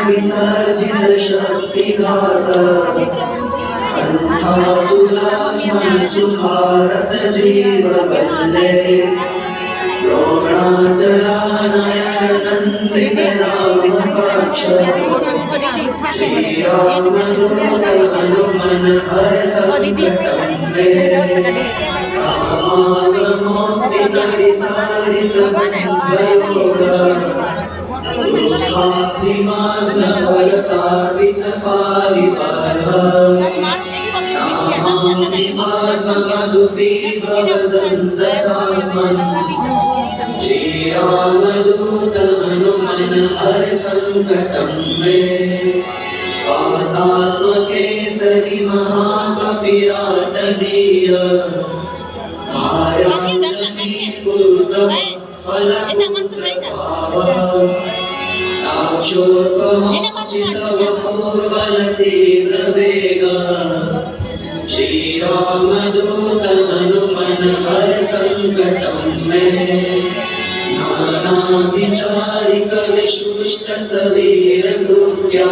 विसर्जित शक्ति सुखारत जीव द्रोणाचलानयन नंदित राम पक्ष श्री राम दूत हनुमन हर संकट रामागमोक्ति हरित दुःखातिमाग्न भयतारित पारिवारः श्रीरामदूत हनुमन हर संकटं मे वातात्मकेसरि महाकपिराटदीय भार्याञ्जनीपुत्र ताक्षोपमोचितवपूर्वलतीव्रवेगा श्रीरामदूत हनुमन हर संकटं मे नानाविचारिक विशिष्ट सवीर कृत्या